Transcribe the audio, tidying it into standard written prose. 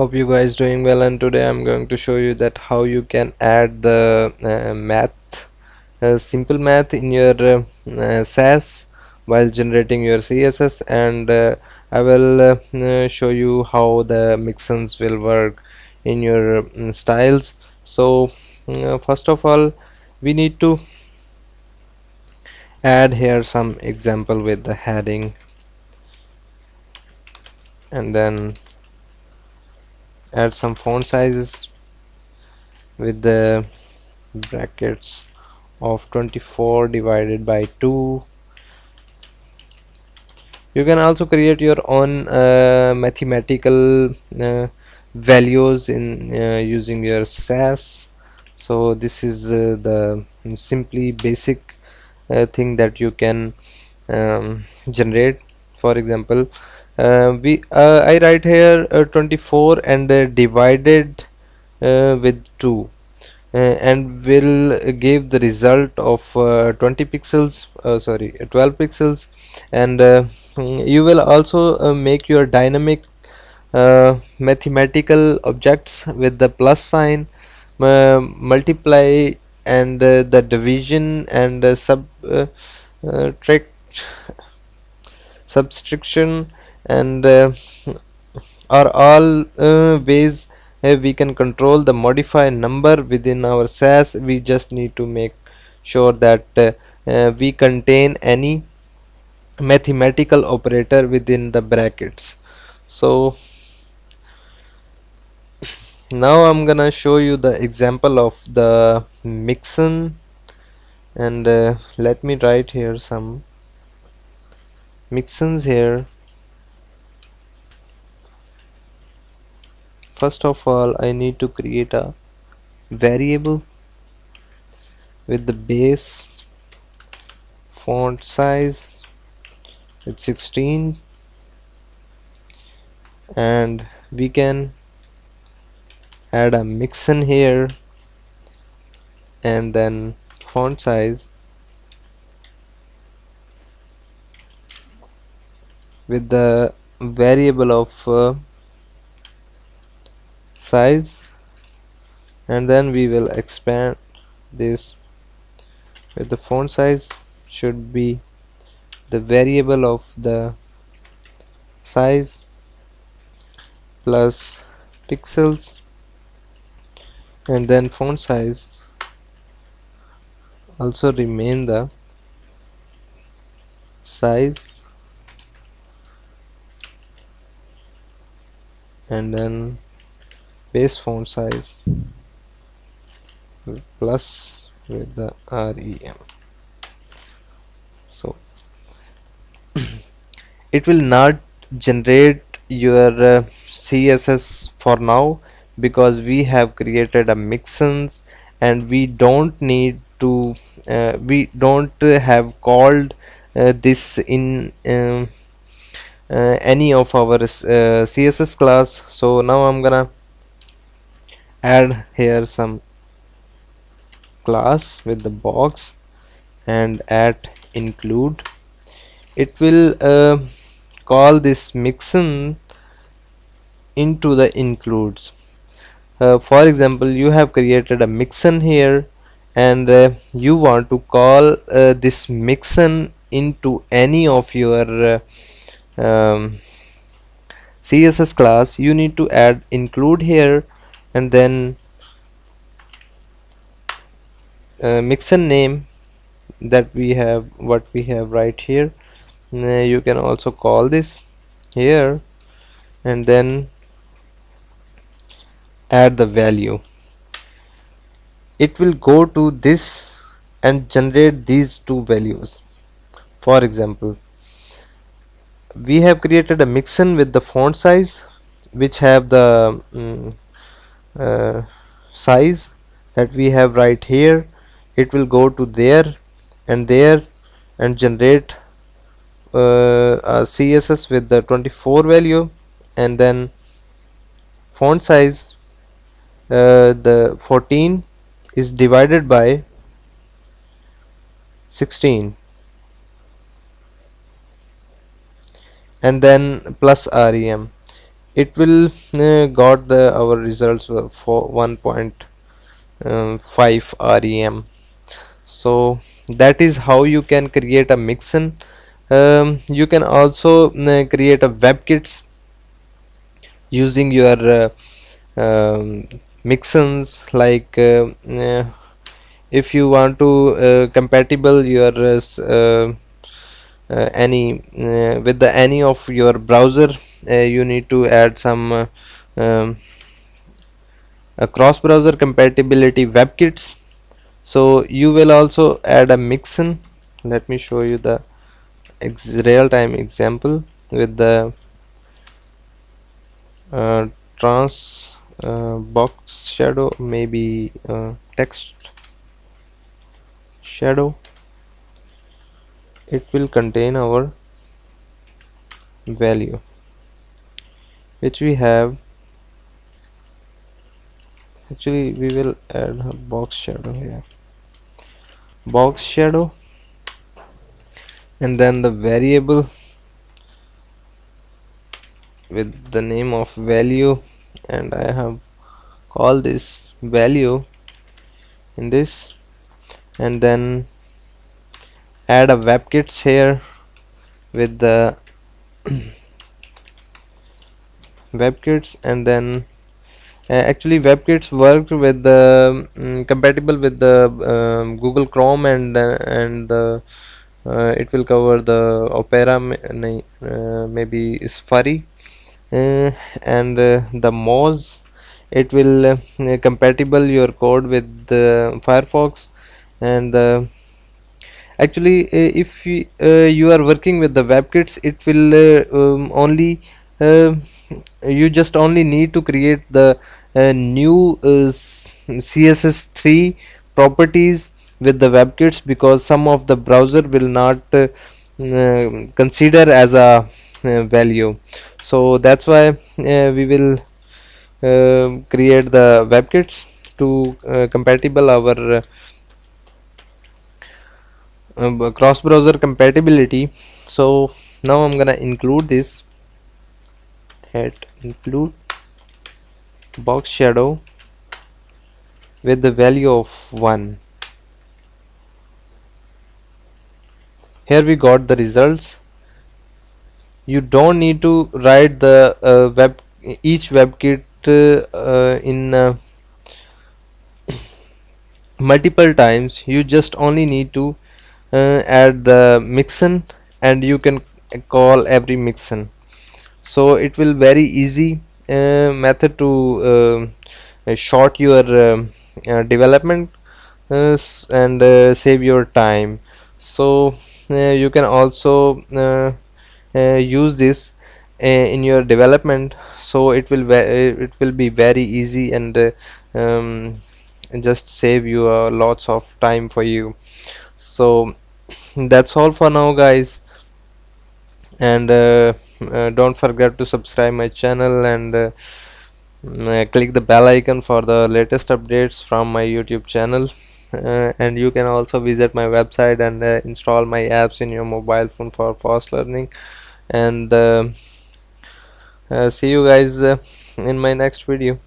Hope you guys doing well, and today I'm going to show you that how you can add the simple math in your Sass while generating your CSS, and I will show you how the mixins will work in your styles. So first of all, we need to add here some example with the heading, and then add some font sizes with the brackets of 24 divided by 2. You can also create your own mathematical values in using your Sass. So this is the simply basic thing that you can generate. For example, I write here 24 and divided with 2, and will give the result of 20 pixels, sorry, 12 pixels. And you will also make your dynamic mathematical objects with the plus sign, multiply, and the division, and tract subtraction, and are all ways we can control the modify number within our Sass. We just need to make sure that we contain any mathematical operator within the brackets. So now I'm gonna show you the example of the Mixin, and let me write here some Mixins here. First of all, I need to create a variable with the base font size with 16, and we can add a Mixin here, and then font size with the variable of size, and then we will expand this with the font size should be the variable of the size plus pixels, and then font size also remain the size, and then base font size plus with the rem. So it will not generate your CSS for now, because we have created a Mixins, and we don't need to we don't have called this in any of our CSS class. So now I'm gonna add here some class with the box and add include. It will call this Mixin into the includes. For example, you have created a Mixin here, and you want to call this Mixin into any of your CSS class. You need to add include here, and then Mixin name that we have, what we have right here. You can also call this here, and then add the value. It will go to this and generate these two values. For example, we have created a Mixin with the font size, which have the uh, size that we have right here. It will go to there and there and generate a CSS with the 24 value, and then font size, the 14 is divided by 16, and then plus rem. it will got the our results for 1.5 rem. So that is how you can create a mixin. You can also create a webkits using your mixins, like if you want to compatible your any with the any of your browser, you need to add some um, a cross browser compatibility webkits. So you will also add a mixin. Let me show you the real-time example with the uh, trans box shadow, maybe text shadow. It will contain our value which we have. Actually we will add a box shadow here, box shadow, and then the variable with the name of value, and I have called this value in this, and then add a webkits here with the webkits, and then actually webkits worked with the compatible with the Google Chrome, and it will cover the Opera, maybe Safari, and the Moz. It will compatible your code with the Firefox, and actually you are working with the webkits, it will only uh, you just only need to create the new CSS3 properties with the webkits, because some of the browser will not consider as a value. So that's why we will create the webkits to compatible our cross browser compatibility. So now I'm gonna include this at include box shadow with the value of 1. Here we got the results. You don't need to write the web each webkit in multiple times. You just only need to add the mixin, and you can call every mixin. So it will very easy method to short your development and save your time. So you can also use this in your development, so it will be very easy, and just save you lots of time for you. So that's all for now, guys, and don't forget to subscribe my channel, and click the bell icon for the latest updates from my YouTube channel. And you can also visit my website and install my apps in your mobile phone for fast learning. And see you guys in my next video.